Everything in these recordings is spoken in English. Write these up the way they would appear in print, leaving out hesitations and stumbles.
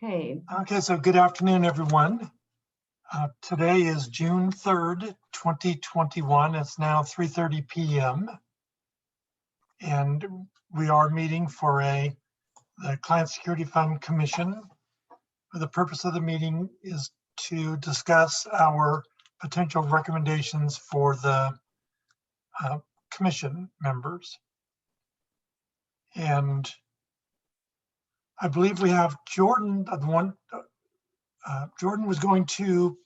Okay, Okay, so good afternoon, everyone. Today is June 3rd, 2021. It's now 3:30 p.m. And we are meeting for the Client Security Fund Commission. The purpose of the meeting is to discuss our potential recommendations for the commission members. And I believe we have Jordan, Jordan was going to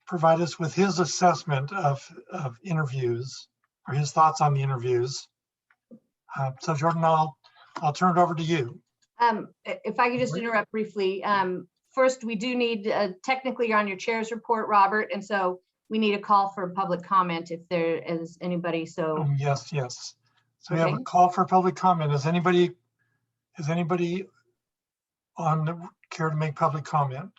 provide us with his assessment of interviews, or his thoughts on the interviews. So Jordan, I'll turn it over to you. if I could just interrupt briefly. First, we do need, technically you're on your chair's report, Robert, and so we need a call for public comment if there is anybody, so. Yes. So we have a call for public comment. Is anybody on the care to make public comment?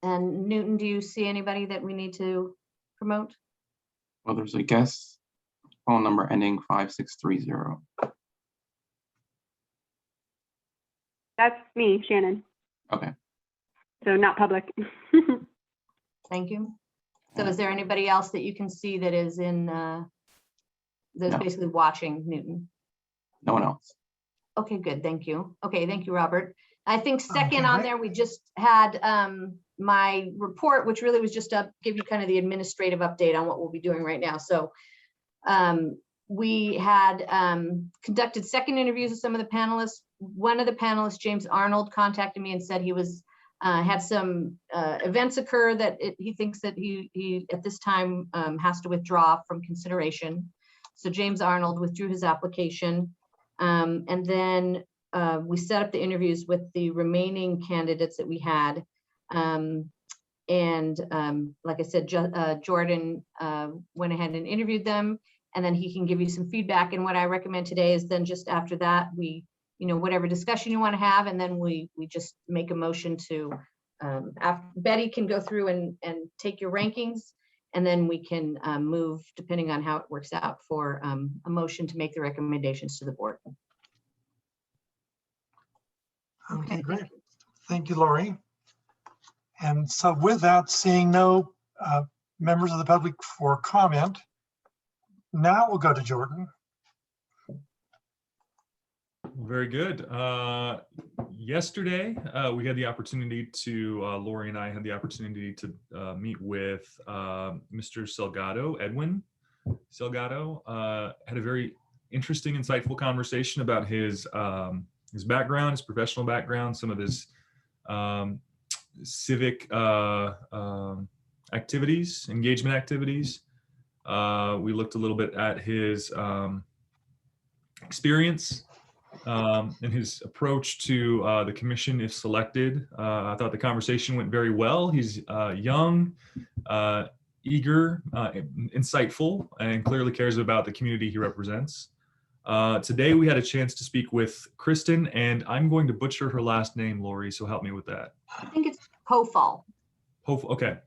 And Newton, do you see anybody that we need to promote? Well, there's a guest phone number ending 5630. That's me, Shannon. Okay. So not public. Thank you. So is there anybody else that you can see that is in, that's No. basically watching Newton? No one else. Okay, good, thank you. Okay, thank you, Robert. I think second Okay, on great. there, we just had my report, which really was just to give you kind of the administrative update on what we'll be doing right now. So we had conducted second interviews with some of the panelists. One of the panelists, James Arnold, contacted me and said he was had some events occur that he thinks that he at this time has to withdraw from consideration. So James Arnold withdrew his application. And then we set up the interviews with the remaining candidates that we had. Like I said, Jordan went ahead and interviewed them, and then he can give you some feedback. And what I recommend today is then just after that, we, whatever discussion you want to have, and then we just make a motion to, Betty can go through and take your rankings, and then we can move, depending on how it works out, for a motion to make the recommendations to the board. Okay, great. Thank you, Lori. And so with that, seeing no members of the public for comment, now we'll go to Jordan. Very good. Yesterday, we had the opportunity to, Lori and I had the opportunity to meet with Mr. Salgado, Edwin Salgado. Had a very interesting, insightful conversation about his background, his professional background, some of his civic activities, engagement activities. We looked a little bit at his experience and his approach to the commission if selected. I thought the conversation went very well. He's young, eager, insightful, and clearly cares about the community he represents. Today we had a chance to speak with Kristen, and I'm going to butcher her last name, Lori, so help me with that. I think it's Pofall. Okay.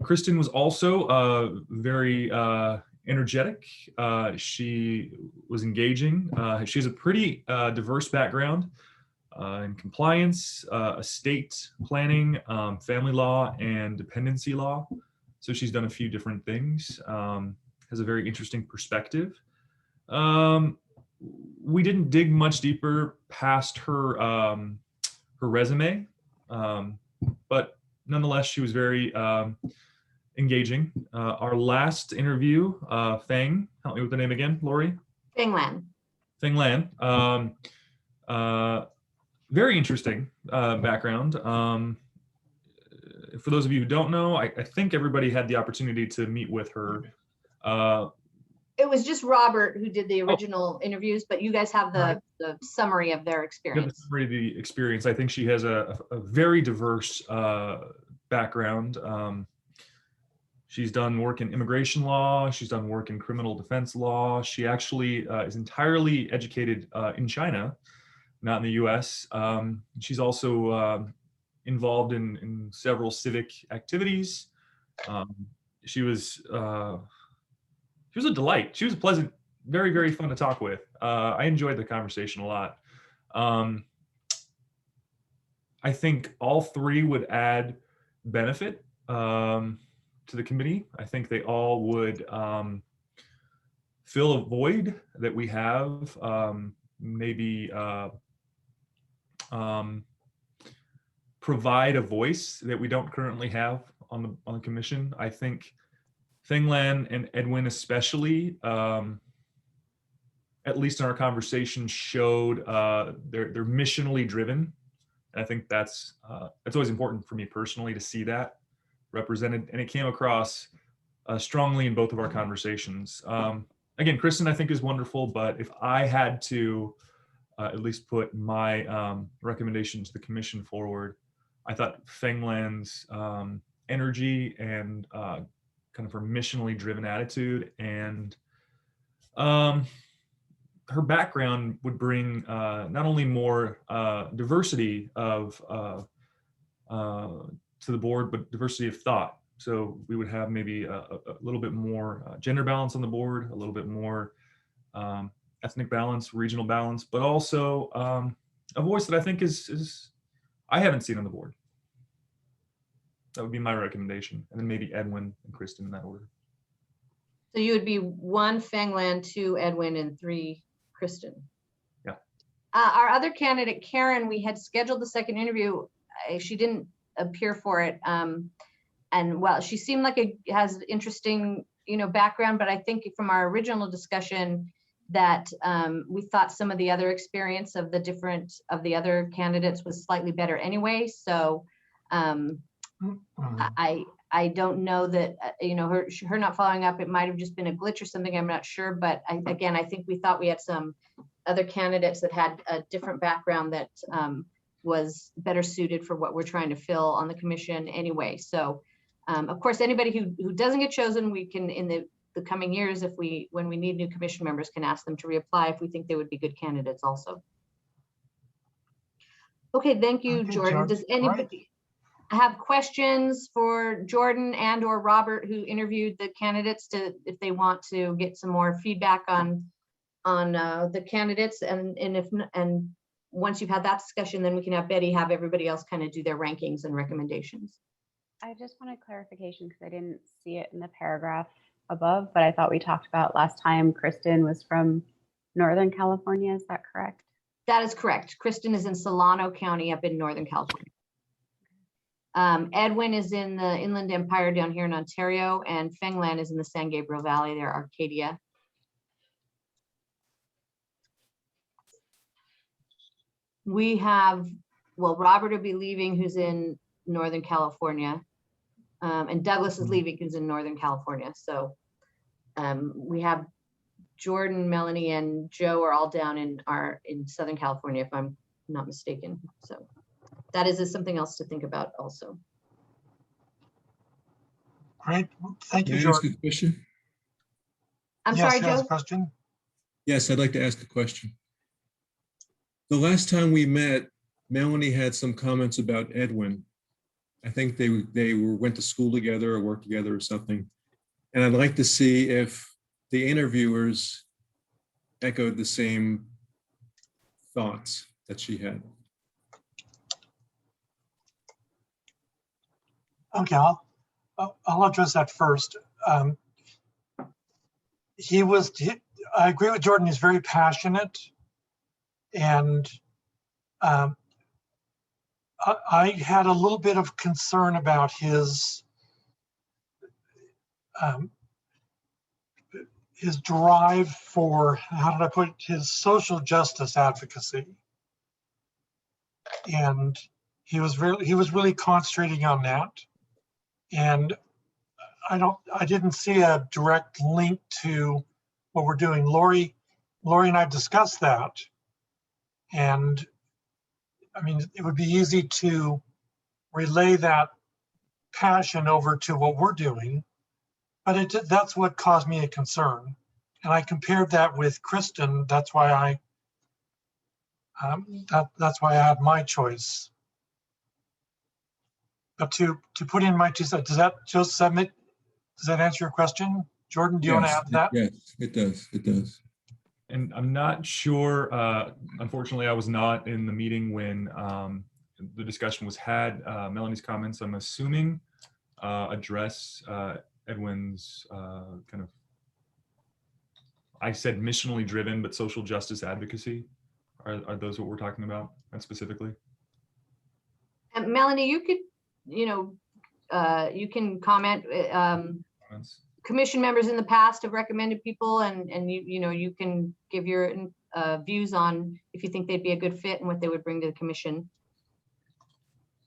Kristen was also very energetic. She was engaging. She has a pretty diverse background in compliance, estate planning, family law, and dependency law. So she's done a few different things, has a very interesting perspective. We didn't dig much deeper past her resume, but nonetheless, she was very engaging. Our last interview, Feng, help me with the name again, Lori? Feng Lan. Feng Lan. Very interesting background. For those of you who don't know, I think everybody had the opportunity to meet with her. It was just Robert who did the original interviews, but you guys have the summary of their The experience. summary of the experience. I think she has a very diverse background. She's done work in immigration law. She's done work in criminal defense law. She actually is entirely educated in China, not in the US. She's also involved in several civic activities. She was a delight. She was pleasant, very, very fun to talk with. I enjoyed the conversation a lot. I think all three would add benefit to the committee. I think they all would fill a void that we have, maybe provide a voice that we don't currently have on the commission. I think Thinglan and Edwin especially, at least in our conversation, showed they're missionally driven. And I think that's always important for me personally to see that represented, and it came across strongly in both of our conversations. Again, Kristen, I think, is wonderful, but if I had to at least put my recommendation to the commission forward, I thought Thinglan's energy and kind of her missionally driven attitude and her background would bring not only more diversity of to the board, but diversity of thought. So we would have maybe a little bit more gender balance on the board, a little bit more ethnic balance, regional balance, but also a voice that I think is I haven't seen on the board. That would be my recommendation. And then maybe Edwin and Kristen in that order. So you would be 1 Thinglan, 2 Edwin, and 3 Kristen. Yeah. Our other candidate, Karen, we had scheduled the second interview. She didn't appear for it. And well, she seemed like has interesting, background, but I think from our original discussion that we thought some of the other experience of the other candidates was slightly better anyway. So I don't know that, her not following up, it might've just been a glitch or something, I'm not sure. But again, I think we thought we had some other candidates that had a different background that was better suited for what we're trying to fill on the commission anyway. So of course, anybody who doesn't get chosen, we can, in the coming years, when we need new commission members, can ask them to reapply if we think they would be good candidates also. Okay, thank you, Okay, Jordan. Does anybody have questions for Jordan and or Robert, who interviewed the candidates, if they want to get some more feedback on the candidates? And once you've had that discussion, then we can have Betty have everybody else kind of do their rankings and recommendations. I just wanted clarification because I didn't see it in the paragraph above, but I thought we talked about last time Kristen was from Northern California. Is that correct? That is correct. Kristen is in Solano County up in Northern California. Edwin is in the Inland Empire down here in Ontario, and Thinglan is in the San Gabriel Valley there, Arcadia. We have, well, Robert will be leaving, who's in Northern California. And Douglas is leaving, who's in Northern California. So we have Jordan, Melanie, and Joe are all down in Southern California, if I'm not mistaken. So that is something else to think about also. Great, thank you, May I ask Jordan. a question? I'm Yes, sorry, yes, Joe. question? Yes, I'd like to ask a question. The last time we met, Melanie had some comments about Edwin. I think they went to school together or worked together or something. And I'd like to see if the interviewers echoed the same thoughts that she had. Okay, I'll address that first. I agree with Jordan, he's very passionate. And I had a little bit of concern about his drive for, how did I put it, his social justice advocacy. And he was really concentrating on that. And I didn't see a direct link to what we're doing. Lori and I discussed that. And I mean, it would be easy to relay that passion over to what we're doing, but that's what caused me a concern. And I compared that with Kristen. That's why that's why I had my choice. But to put in my 2 cents, does that just submit? Does that answer your question, Jordan? Do you want to Yes, add to that? Yes, it does. It does. And I'm not sure, unfortunately, I was not in the meeting when the discussion was had. Melanie's comments, I'm assuming, address Edwin's kind of, I said missionally driven, but social justice advocacy. Are those what we're talking about specifically? And Melanie, you could, you can comment. Comments? Commission members in the past have recommended people, and you can give your views on if you think they'd be a good fit and what they would bring to the commission.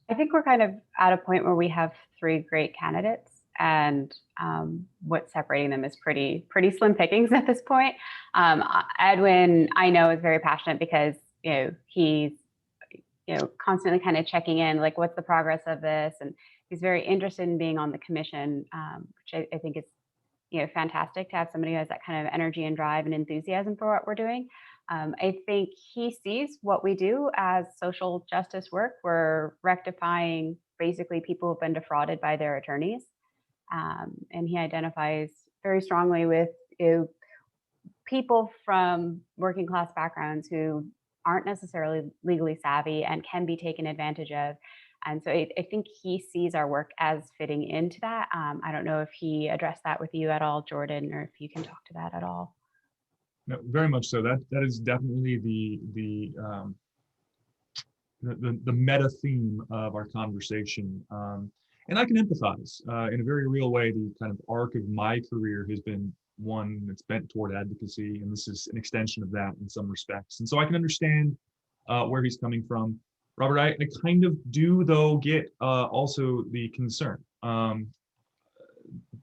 I think we're kind of at a point where we have 3 great candidates, and what's separating them is pretty slim pickings at this point. Edwin, I know, is very passionate because he's constantly kind of checking in, like, what's the progress of this, and he's very interested in being on the commission, which I think is fantastic to have somebody who has that kind of energy and drive and enthusiasm for what we're doing. I think he sees what we do as social justice work. We're rectifying basically people who've been defrauded by their attorneys. And he identifies very strongly with people from working class backgrounds who aren't necessarily legally savvy and can be taken advantage of. And so I think he sees our work as fitting into that. I don't know if he addressed that with you at all, Jordan, or if you can talk to that at all. No, very much so. That is definitely the meta theme of our conversation. And I can empathize in a very real way. The kind of arc of my career has been one that's bent toward advocacy, and this is an extension of that in some respects. And so I can understand where he's coming from. Robert, I kind of do, though, get also the concern.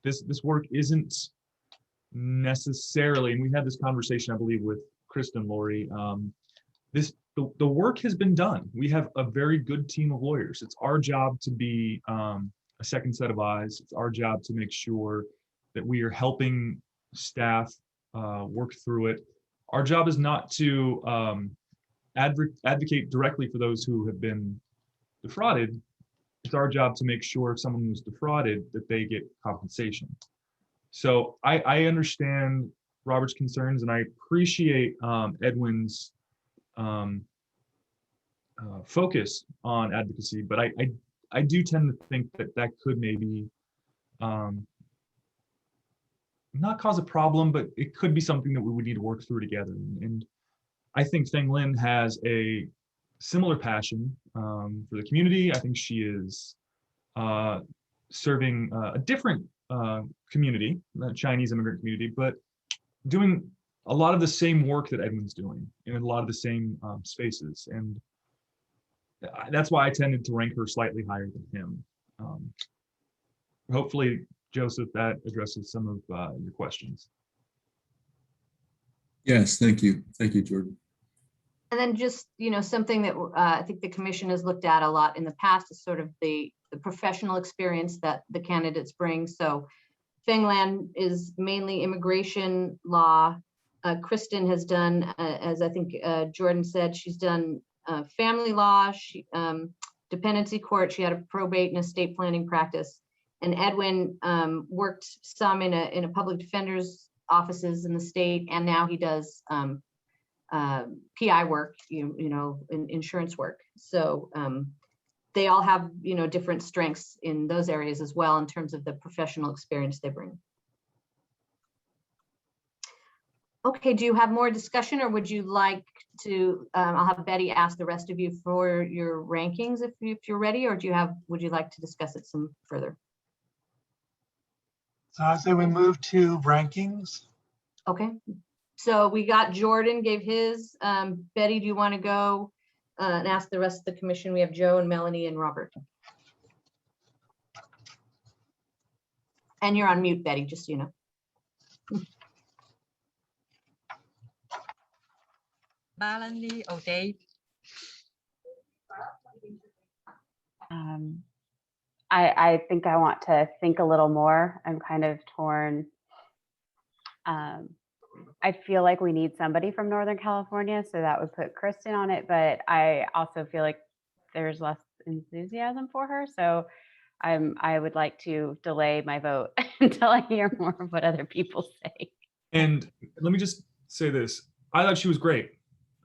This work isn't necessarily, and we had this conversation, I believe, with Kristen, Lori. The work has been done. We have a very good team of lawyers. It's our job to be a second set of eyes. It's our job to make sure that we are helping staff work through it. Our job is not to advocate directly for those who have been defrauded. It's our job to make sure if someone was defrauded that they get compensation. So I understand Robert's concerns, and I appreciate Edwin's focus on advocacy, but I do tend to think that could maybe not cause a problem, but it could be something that we would need to work through together. And I think Feng Lin has a similar passion for the community. I think she is serving a different community, the Chinese immigrant community, but doing a lot of the same work that Edwin's doing in a lot of the same spaces. And that's why I tended to rank her slightly higher than him. Hopefully, Joseph, that addresses some of your questions. Yes, thank you. Thank you, Jordan. And then just, something that I think the commission has looked at a lot in the past is sort of the professional experience that the candidates bring. So Feng Lin is mainly immigration law. Kristen has done, as I think Jordan said, she's done family law, dependency court. She had a probate and estate planning practice. And Edwin worked some in a public defender's offices in the state, and now he does PI work, in insurance work. So they all have, different strengths in those areas as well in terms of the professional experience they bring. Okay, do you have more discussion, or would you like to, I'll have Betty ask the rest of you for your rankings if you're ready, or would you like to discuss it some further? So I say we move to rankings. Okay, so we got Jordan gave his. Betty, do you want to go and ask the rest of the commission? We have Joe and Melanie and Robert. And you're on mute, Betty, just so you know. Melanie O'Day. I think I want to think a little more. I'm kind of torn. I feel like we need somebody from Northern California, so that would put Kristen on it, but I also feel like there's less enthusiasm for her. So I would like to delay my vote until I hear more of what other people say. And let me just say this. I thought she was great.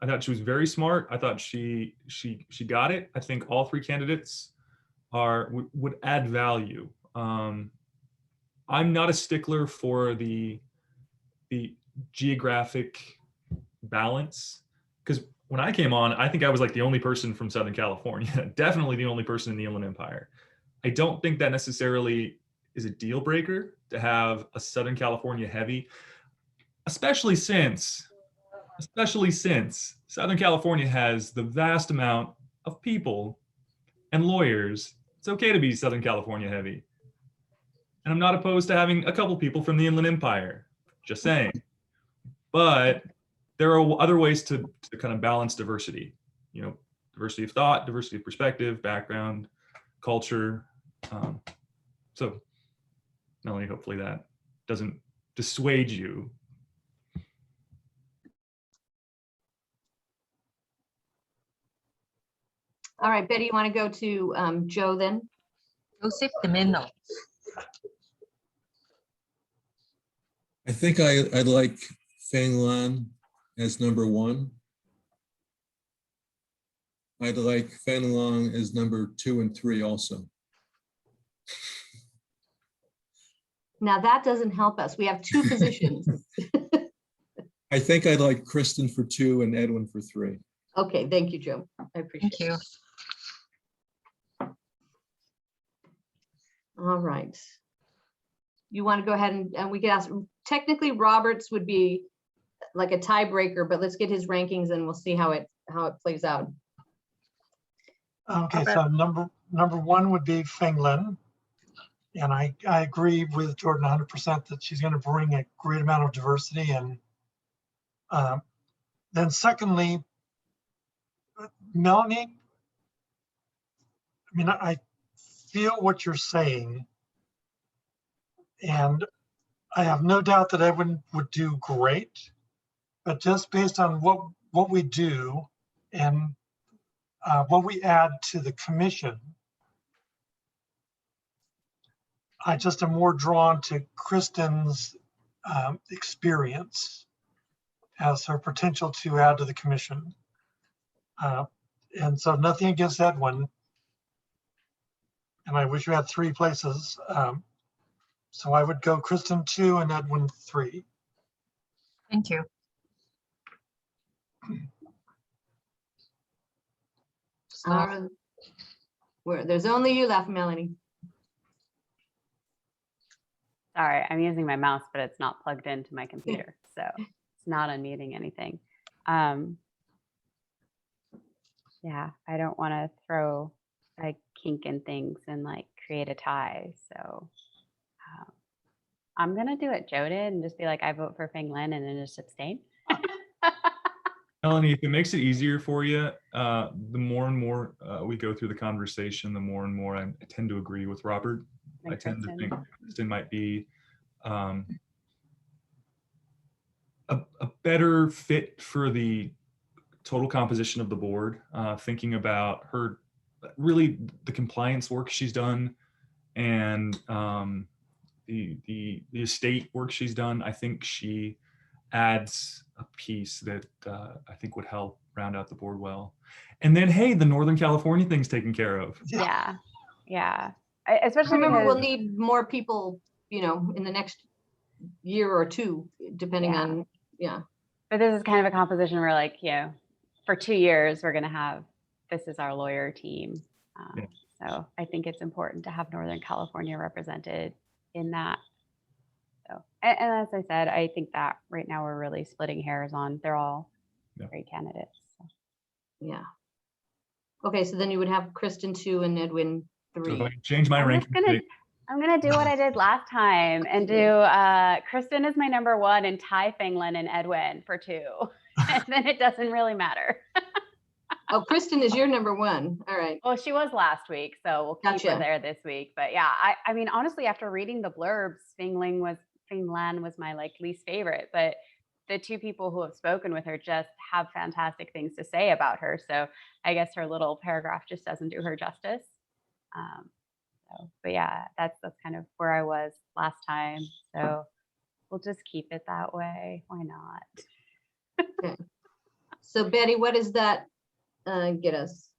I thought she was very smart. I thought she got it. I think all three candidates would add value. I'm not a stickler for the geographic balance, because when I came on, I think I was like the only person from Southern California, definitely the only person in the Inland Empire. I don't think that necessarily is a deal breaker to have a Southern California heavy, especially since Southern California has the vast amount of people and lawyers. It's okay to be Southern California heavy. And I'm not opposed to having a couple people from the Inland Empire, just saying. But there are other ways to kind of balance diversity, diversity of thought, diversity of perspective, background, culture. So Melanie, hopefully that doesn't dissuade you. All right, Betty, you want to go to Joe then? Joseph Domino, I think I'd like Feng Lan as number 1. I'd like Feng Lan as number 2 and 3 also. Now that doesn't help us. We have 2 positions. I think I'd like Kristen for 2 and Edwin for 3. Okay, thank you, Joe. I appreciate thank it. you. All right. You want to go ahead and we could ask, technically Roberts would be like a tiebreaker, but let's get his rankings and we'll see how it plays out. Okay, so number 1 would be Feng Lin. And I agree with Jordan 100% that she's going to bring a great amount of diversity. And then secondly, Melanie, I mean, I feel what you're saying. And I have no doubt that Edwin would do great. But just based on what we do and what we add to the commission, I just am more drawn to Kristen's experience as her potential to add to the commission. And so nothing against Edwin. And I wish we had 3 places. So I would go Kristen 2 and Edwin 3. Thank you. So, There's only you left, Melanie. Sorry, I'm using my mouse, but it's not plugged into my computer, so it's not unmuting anything. Yeah, I don't want to throw like kink in things and like create a tie. So I'm gonna do what Joe did and just be like, I vote for Feng Lin and then just abstain. Melanie, if it makes it easier for you, the more and more we go through the conversation, the more and more I tend to agree with Robert. I tend to think Kristen might be a better fit for the total composition of the board, thinking about her, really the compliance work she's done and the estate work she's done. I think she adds a piece that I think would help round out the board well. And then, hey, the Northern California thing's taken care of. Yeah. Especially Remember, because we'll need more people, in the next year or 2, depending on, But this is kind of a composition where like, for 2 years, we're going to have, this is our lawyer team. So I think it's important to have Northern California represented in that. So, and as I said, I think that right now we're really splitting hairs on, they're all great candidates. So. Yeah. Okay, so then you would have Kristen 2 and Edwin 3. So I changed my ranking. I'm gonna do what I did last time and do Kristen is my number 1 and tie Feng Lin and Edwin for 2. And then it doesn't really matter. Oh, Kristen is your number 1. All right. Well, she was last week, so we'll keep her Gotcha. there this week. But yeah, I mean, honestly, after reading the blurbs, Feng Lan was my like least favorite, but the 2 people who have spoken with her just have fantastic things to say about her. So I guess her little paragraph just doesn't do her justice. But yeah, that's kind of where I was last time. So we'll just keep it that way. Why not? Okay. So Betty, what does that get us?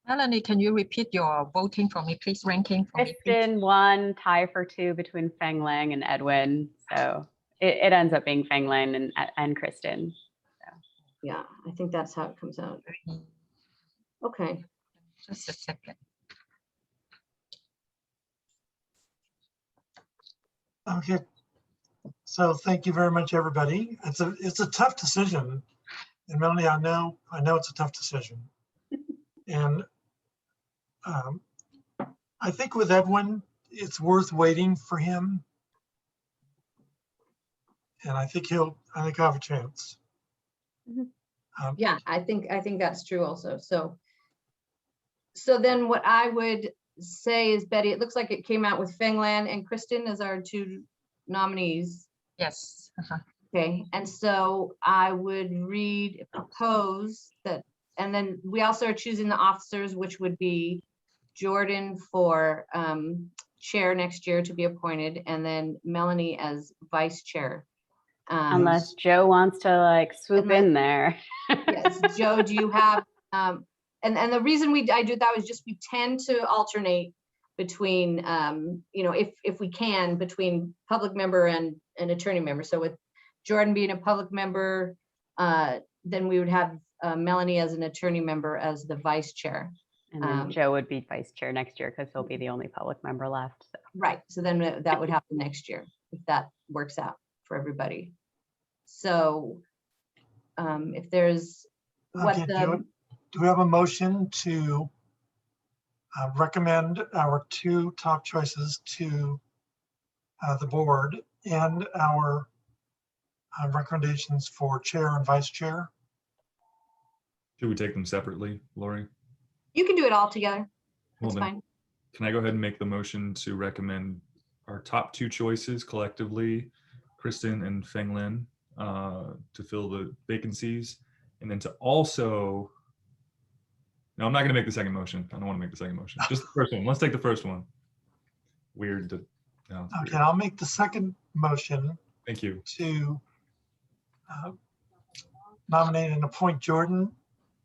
Melanie, can you repeat your voting for me, please? Ranking for me, please? Kristen won, tie for 2 between Feng Lang and Edwin. So it ends up being Feng Lang and Kristen. Yeah, I think that's how it comes out. Okay. Just a second. Okay. So thank you very much, everybody. It's a tough decision. And Melanie, I know it's a tough decision. And I think with Edwin, it's worth waiting for him. And I think I'll have a chance. Mhm. Um, Yeah, I think that's true also. So then what I would say is, Betty, it looks like it came out with Feng Lan and Kristen as our 2 nominees. Yes. Okay, and so I would propose that, and then we also are choosing the officers, which would be Jordan for chair next year to be appointed, and then Melanie as vice chair. Unless Joe wants to like swoop in there. Yes, Joe, do you have, and the reason I do that was just we tend to alternate between, you know, if we can, between public member and an attorney member. So with Jordan being a public member, then we would have Melanie as an attorney member as the vice chair. And then Joe would be vice chair next year because he'll be the only public member left. So. Right, so then that would happen next year, if that works out for everybody. So if there's Okay, do we have a motion to recommend our 2 top choices to the board and our recommendations for chair and vice chair? Should we take them separately, Lori? You can do it all together. Well, That's then, fine. can I go ahead and make the motion to recommend our top 2 choices collectively, Kristen and Feng Lin, to fill the vacancies, and then to also, no, I'm not going to make the second motion. I don't want to make the second motion. Just the first one. Let's take the first one. Weird to, no, it's Okay, weird. I'll make the second motion Thank you. to nominate and appoint Jordan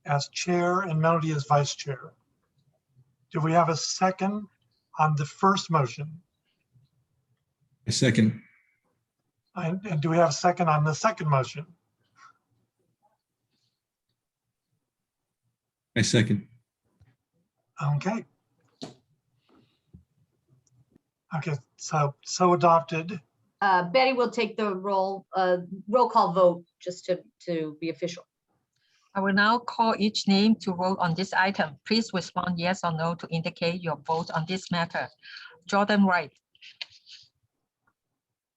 as chair and Melody as vice chair. Do we have a second on the first motion? A second. And do we have a second on the second motion? I second. Okay. Okay, so adopted. Betty will take the roll call vote just to be official. I will now call each name to vote on this item. Please respond yes or no to indicate your vote on this matter. Jordan Wright.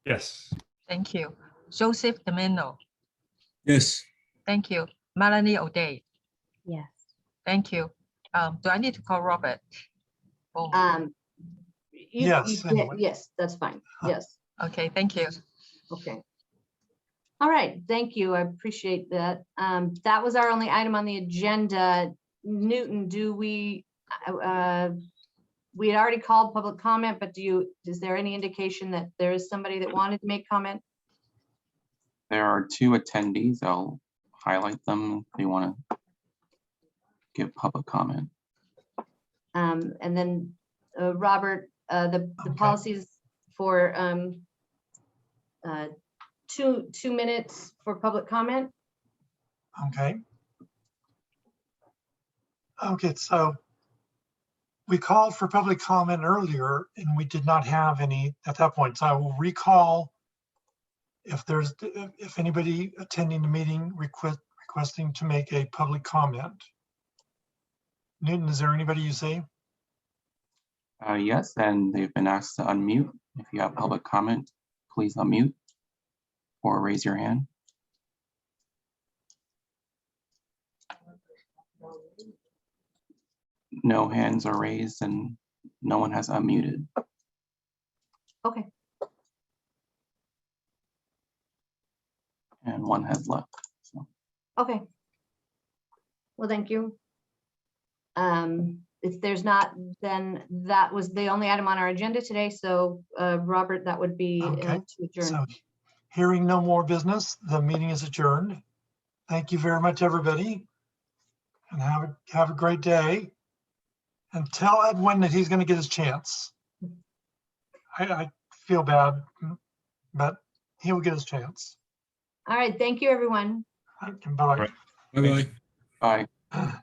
Yes. Thank you. Joseph Domino. Yes. Thank you. Melanie O'Day. Yes. Thank you. Do I need to call Robert? Oh, Yes, anyway. Yes, that's fine. Yes. okay, thank you. Okay. All right, thank you. I appreciate that. That was our only item on the agenda. Newton, do we had already called public comment, but is there any indication that there is somebody that wanted to make comment? There are 2 attendees. I'll highlight them if they want to give public comment. And then Robert, the Okay. policies for 2 minutes for public comment. Okay. Okay, so we called for public comment earlier and we did not have any at that point. So I will recall if anybody attending the meeting requesting to make a public comment. Newton, is there anybody you see? Yes, and they've been asked to unmute. If you have public comment, please unmute or raise your hand. No hands are raised and no one has unmuted. Okay. And one has left. So Okay. Well, thank you. If there's not, then that was the only item on our agenda today. So Robert, that would be Okay. to adjourn. So hearing no more business, the meeting is adjourned. Thank you very much, everybody. And have a great day. And tell Edwin that he's going to get his chance. I feel bad, but he will get his chance. All right, thank you, everyone. Bye. Bye-bye. Bye.